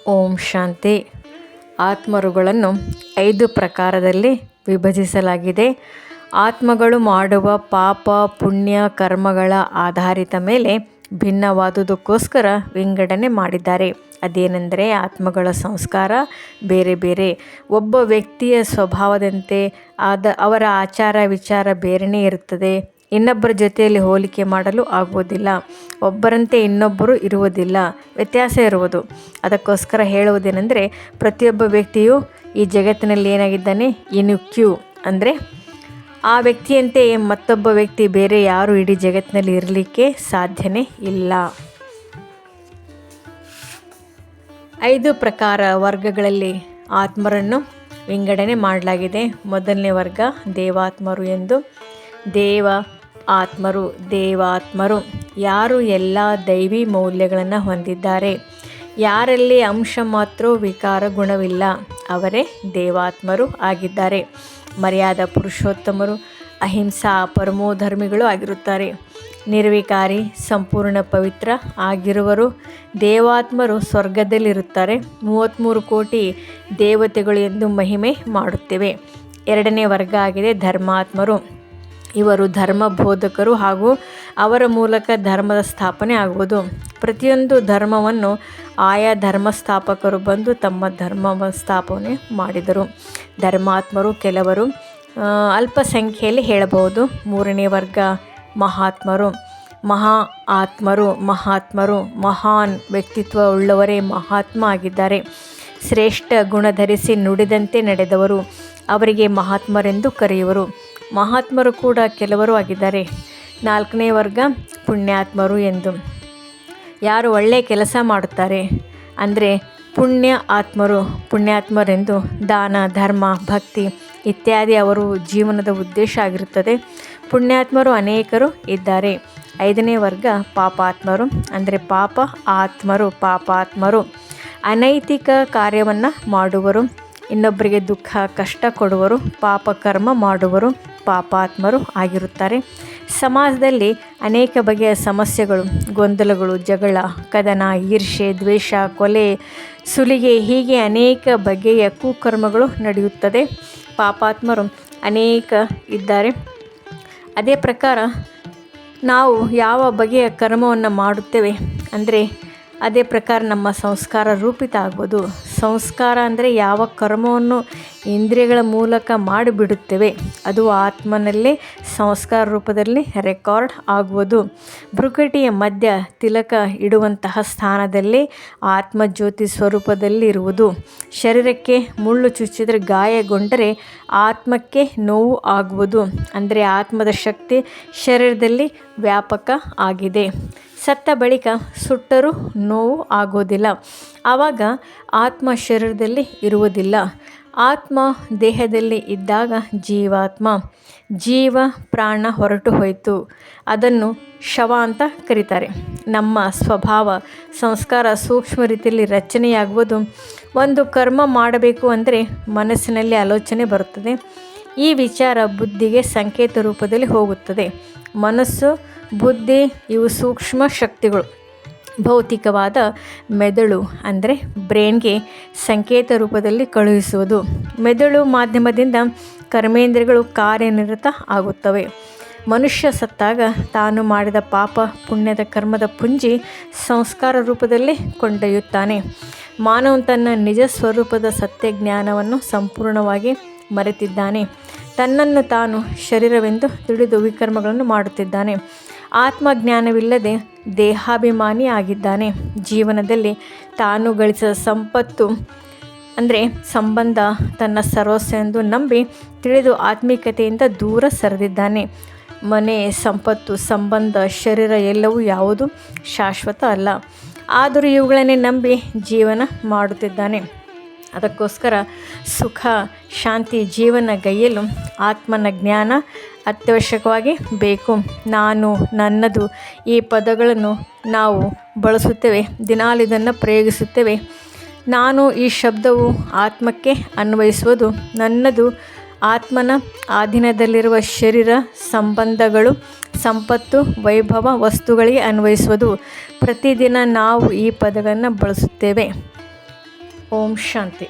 ಓಂ ಶಾಂತಿ. ಆತ್ಮರುಗಳನ್ನು 5 ಪ್ರಕಾರದಲ್ಲಿ ವಿಭಜಿಸಲಾಗಿದೆ. ಆತ್ಮಗಳು ಮಾಡುವ ಪಾಪ ಪುಣ್ಯ ಕರ್ಮಗಳ ಆಧಾರಿತ ಮೇಲೆ ಭಿನ್ನವಾದುದಕ್ಕೋಸ್ಕರ ವಿಂಗಡಣೆ ಮಾಡಿದ್ದಾರೆ. ಅದೇನೆಂದರೆ ಆತ್ಮಗಳ ಸಂಸ್ಕಾರ ಬೇರೆ ಬೇರೆ, ಒಬ್ಬ ವ್ಯಕ್ತಿಯ ಸ್ವಭಾವದಂತೆ ಅವರ ಆಚಾರ ವಿಚಾರ ಬೇರೆಯೇ ಇರುತ್ತದೆ. ಇನ್ನೊಬ್ಬರ ಜೊತೆಯಲ್ಲಿ ಹೋಲಿಕೆ ಮಾಡಲು ಆಗುವುದಿಲ್ಲ. ಒಬ್ಬರಂತೆ ಇನ್ನೊಬ್ಬರು ಇರುವುದಿಲ್ಲ, ವ್ಯತ್ಯಾಸ ಇರುವುದು. ಅದಕ್ಕೋಸ್ಕರ ಹೇಳುವುದೇನೆಂದರೆ ಪ್ರತಿಯೊಬ್ಬ ವ್ಯಕ್ತಿಯು ಈ ಜಗತ್ತಿನಲ್ಲಿ ಏನಾಗಿದ್ದಾನೆ, ಯುನಿಕ್ಯೂ ಅಂದರೆ ಆ ವ್ಯಕ್ತಿಯಂತೆ ಮತ್ತೊಬ್ಬ ವ್ಯಕ್ತಿ ಬೇರೆ ಯಾರು ಇಡೀ ಜಗತ್ತಿನಲ್ಲಿ ಇರಲಿಕ್ಕೆ ಸಾಧ್ಯನೇ ಇಲ್ಲ. 5 ಪ್ರಕಾರ ವರ್ಗಗಳಲ್ಲಿ ಆತ್ಮರನ್ನು ವಿಂಗಡಣೆ ಮಾಡಲಾಗಿದೆ. ಮೊದಲನೇ ವರ್ಗ ದೇವಾತ್ಮರು ಎಂದು. ದೇವಾತ್ಮರು ಯಾರು ಎಲ್ಲ ದೈವಿ ಮೌಲ್ಯಗಳನ್ನು ಹೊಂದಿದ್ದಾರೆ, ಯಾರಲ್ಲಿ ಅಂಶ ಮಾತ್ರ ವಿಕಾರ ಗುಣವಿಲ್ಲ, ಅವರೇ ದೇವಾತ್ಮರು ಆಗಿದ್ದಾರೆ. ಮರ್ಯಾದಾ ಪುರುಷೋತ್ತಮರು, ಅಹಿಂಸಾ ಪರಮೋಧರ್ಮಿಗಳು ಆಗಿರುತ್ತಾರೆ. ನಿರ್ವಿಕಾರಿ, ಸಂಪೂರ್ಣ ಪವಿತ್ರ ಆಗಿರುವರು ದೇವಾತ್ಮರು ಸ್ವರ್ಗದಲ್ಲಿರುತ್ತಾರೆ. 33 ಕೋಟಿ ದೇವತೆಗಳು ಎಂದು ಮಹಿಮೆ ಮಾಡುತ್ತೇವೆ. ಎರಡನೇ ವರ್ಗ ಆಗಿದೆ ಧರ್ಮಾತ್ಮರು. ಇವರು ಧರ್ಮ ಬೋಧಕರು ಹಾಗೂ ಅವರ ಮೂಲಕ ಧರ್ಮದ ಸ್ಥಾಪನೆ ಆಗುವುದು. ಪ್ರತಿಯೊಂದು ಧರ್ಮವನ್ನು ಆಯಾ ಧರ್ಮಸ್ಥಾಪಕರು ಬಂದು ತಮ್ಮ ಧರ್ಮ ಸ್ಥಾಪನೆ ಮಾಡಿದರು. ಧರ್ಮಾತ್ಮರು ಕೆಲವರು ಅಲ್ಪ ಸಂಖ್ಯೆಯಲ್ಲಿ ಹೇಳಬಹುದು. ಮೂರನೇ ವರ್ಗ ಮಹಾತ್ಮರು ಮಹಾನ್ ವ್ಯಕ್ತಿತ್ವ ಉಳ್ಳವರೇ ಮಹಾತ್ಮ ಆಗಿದ್ದಾರೆ. ಶ್ರೇಷ್ಠ ಗುಣ ಧರಿಸಿ ನುಡಿದಂತೆ ನಡೆದವರು ಅವರಿಗೆ ಮಹಾತ್ಮರೆಂದು ಕರೆಯುವರು. ಮಹಾತ್ಮರು ಕೂಡ ಕೆಲವರು ಆಗಿದ್ದಾರೆ. ನಾಲ್ಕನೇ ವರ್ಗ ಪುಣ್ಯಾತ್ಮರು ಎಂದು. ಯಾರು ಒಳ್ಳೆಯ ಕೆಲಸ ಮಾಡುತ್ತಾರೆ ಅಂದರೆ ಪುಣ್ಯಾತ್ಮರೆಂದು ದಾನ ಧರ್ಮ ಭಕ್ತಿ ಇತ್ಯಾದಿ ಅವರು ಜೀವನದ ಉದ್ದೇಶ ಆಗಿರುತ್ತದೆ. ಪುಣ್ಯಾತ್ಮರು ಅನೇಕರು ಇದ್ದಾರೆ. 5ನೇ ವರ್ಗ ಪಾಪಾತ್ಮರು ಅಂದರೆ ಪಾಪಾತ್ಮರು ಅನೈತಿಕ ಕಾರ್ಯವನ್ನು ಮಾಡುವರು, ಇನ್ನೊಬ್ಬರಿಗೆ ದುಃಖ ಕಷ್ಟ ಕೊಡುವರು, ಪಾಪಕರ್ಮ ಮಾಡುವರು ಪಾಪಾತ್ಮರು ಆಗಿರುತ್ತಾರೆ. ಸಮಾಜದಲ್ಲಿ ಅನೇಕ ಬಗೆಯ ಸಮಸ್ಯೆಗಳು, ಗೊಂದಲಗಳು, ಜಗಳ, ಕದನ, ಈರ್ಷೆ, ದ್ವೇಷ, ಕೊಲೆ, ಸುಲಿಗೆ ಹೀಗೆ ಅನೇಕ ಬಗೆಯ ಕುಕರ್ಮಗಳು ನಡೆಯುತ್ತದೆ. ಪಾಪಾತ್ಮರು ಅನೇಕ ಇದ್ದಾರೆ. ಅದೇ ಪ್ರಕಾರ ನಾವು ಯಾವ ಬಗೆಯ ಕರ್ಮವನ್ನು ಮಾಡುತ್ತೇವೆ ಅಂದರೆ ಅದೇ ಪ್ರಕಾರ ನಮ್ಮ ಸಂಸ್ಕಾರ ರೂಪಿತ ಆಗ್ಬೋದು. ಸಂಸ್ಕಾರ ಅಂದರೆ ಯಾವ ಕರ್ಮವನ್ನು ಇಂದ್ರಿಯಗಳ ಮೂಲಕ ಮಾಡಿಬಿಡುತ್ತೇವೆ ಅದು ಆತ್ಮನಲ್ಲೇ ಸಂಸ್ಕಾರ ರೂಪದಲ್ಲಿ ರೆಕಾರ್ಡ್ ಆಗುವುದು. ಭ್ರುಕಟಿಯ ಮಧ್ಯ ತಿಲಕ ಇಡುವಂತಹ ಸ್ಥಾನದಲ್ಲಿ ಆತ್ಮಜ್ಯೋತಿ ಸ್ವರೂಪದಲ್ಲಿ ಇರುವುದು. ಶರೀರಕ್ಕೆ ಮುಳ್ಳು ಚುಚ್ಚಿದರೆ ಗಾಯಗೊಂಡರೆ ಆತ್ಮಕ್ಕೆ ನೋವು ಆಗುವುದು. ಅಂದರೆ ಆತ್ಮದ ಶಕ್ತಿ ಶರೀರದಲ್ಲಿ ವ್ಯಾಪಕ ಆಗಿದೆ. ಸತ್ತ ಬಳಿಕ ಸುಟ್ಟರೂ ನೋವು ಆಗೋದಿಲ್ಲ. ಆವಾಗ ಆತ್ಮ ಶರೀರದಲ್ಲಿ ಇರುವುದಿಲ್ಲ. ಆತ್ಮ ದೇಹದಲ್ಲಿ ಇದ್ದಾಗ ಜೀವ ಪ್ರಾಣ ಹೊರಟು ಹೋಯಿತು. ಅದನ್ನು ಶವ ಅಂತ ಕರೀತಾರೆ. ನಮ್ಮ ಸ್ವಭಾವ ಸಂಸ್ಕಾರ ಸೂಕ್ಷ್ಮ ರೀತಿಯಲ್ಲಿ ರಚನೆಯಾಗುವುದು. ಒಂದು ಕರ್ಮ ಮಾಡಬೇಕು ಅಂದರೆ ಮನಸ್ಸಿನಲ್ಲಿ ಆಲೋಚನೆ ಬರುತ್ತದೆ. ಈ ವಿಚಾರ ಬುದ್ಧಿಗೆ ಸಂಕೇತ ರೂಪದಲ್ಲಿ ಹೋಗುತ್ತದೆ. ಮನಸ್ಸು ಬುದ್ಧಿ ಇವು ಸೂಕ್ಷ್ಮ ಶಕ್ತಿಗಳು. ಭೌತಿಕವಾದ ಮೆದುಳು ಅಂದರೆ ಬ್ರೇನ್ಗೆ ಸಂಕೇತ ರೂಪದಲ್ಲಿ ಕಳುಹಿಸುವುದು. ಮೆದುಳು ಮಾಧ್ಯಮದಿಂದ ಕರ್ಮೇಂದ್ರಿಯಗಳು ಕಾರ್ಯನಿರತ ಆಗುತ್ತವೆ. ಮನುಷ್ಯ ಸತ್ತಾಗ ತಾನು ಮಾಡಿದ ಪಾಪ ಪುಣ್ಯದ ಕರ್ಮದ ಪುಂಜಿ ಸಂಸ್ಕಾರ ರೂಪದಲ್ಲಿ ಕೊಂಡೊಯ್ಯುತ್ತಾನೆ. ಮಾನವ ತನ್ನ ನಿಜ ಸ್ವರೂಪದ ಸತ್ಯಜ್ಞಾನವನ್ನು ಸಂಪೂರ್ಣವಾಗಿ ಮರೆತಿದ್ದಾನೆ. ತನ್ನನ್ನು ತಾನು ಶರೀರವೆಂದು ತಿಳಿದು ವಿಕರ್ಮಗಳನ್ನು ಮಾಡುತ್ತಿದ್ದಾನೆ. ಆತ್ಮಜ್ಞಾನವಿಲ್ಲದೆ ದೇಹಾಭಿಮಾನಿ ಆಗಿದ್ದಾನೆ. ಜೀವನದಲ್ಲಿ ತಾನು ಗಳಿಸಿದ ಸಂಪತ್ತು ಅಂದರೆ ಸಂಬಂಧ ತನ್ನ ಸರ್ವಸ್ವ ಎಂದು ನಂಬಿ ತಿಳಿದು ಆತ್ಮಿಕತೆಯಿಂದ ದೂರ ಸರಿದಿದ್ದಾನೆ. ಮನೆ, ಸಂಪತ್ತು, ಸಂಬಂಧ, ಶರೀರ ಎಲ್ಲವೂ ಯಾವುದು ಶಾಶ್ವತ ಅಲ್ಲ. ಆದರೂ ಇವುಗಳನ್ನೇ ನಂಬಿ ಜೀವನ ಮಾಡುತ್ತಿದ್ದಾನೆ. ಅದಕ್ಕೋಸ್ಕರ ಸುಖ ಶಾಂತಿ ಜೀವನ ಗೈಯಲು ಆತ್ಮನ ಜ್ಞಾನ ಅತ್ಯವಶ್ಯಕವಾಗಿ ಬೇಕು. ನಾನು ನನ್ನದು ಈ ಪದಗಳನ್ನು ನಾವು ಬಳಸುತ್ತೇವೆ, ದಿನಾಲು ಇದನ್ನು ಪ್ರಯೋಗಿಸುತ್ತೇವೆ. ನಾನು ಈ ಶಬ್ದವು ಆತ್ಮಕ್ಕೆ ಅನ್ವಯಿಸುವುದು. ನನ್ನದು ಆತ್ಮನ ಅಧೀನದಲ್ಲಿರುವ ಶರೀರ ಸಂಬಂಧಗಳು ಸಂಪತ್ತು ವೈಭವ ವಸ್ತುಗಳಿಗೆ ಅನ್ವಯಿಸುವುದು. ಪ್ರತಿದಿನ ನಾವು ಈ ಪದಗಳನ್ನು ಬಳಸುತ್ತೇವೆ. ಓಂ ಶಾಂತಿ.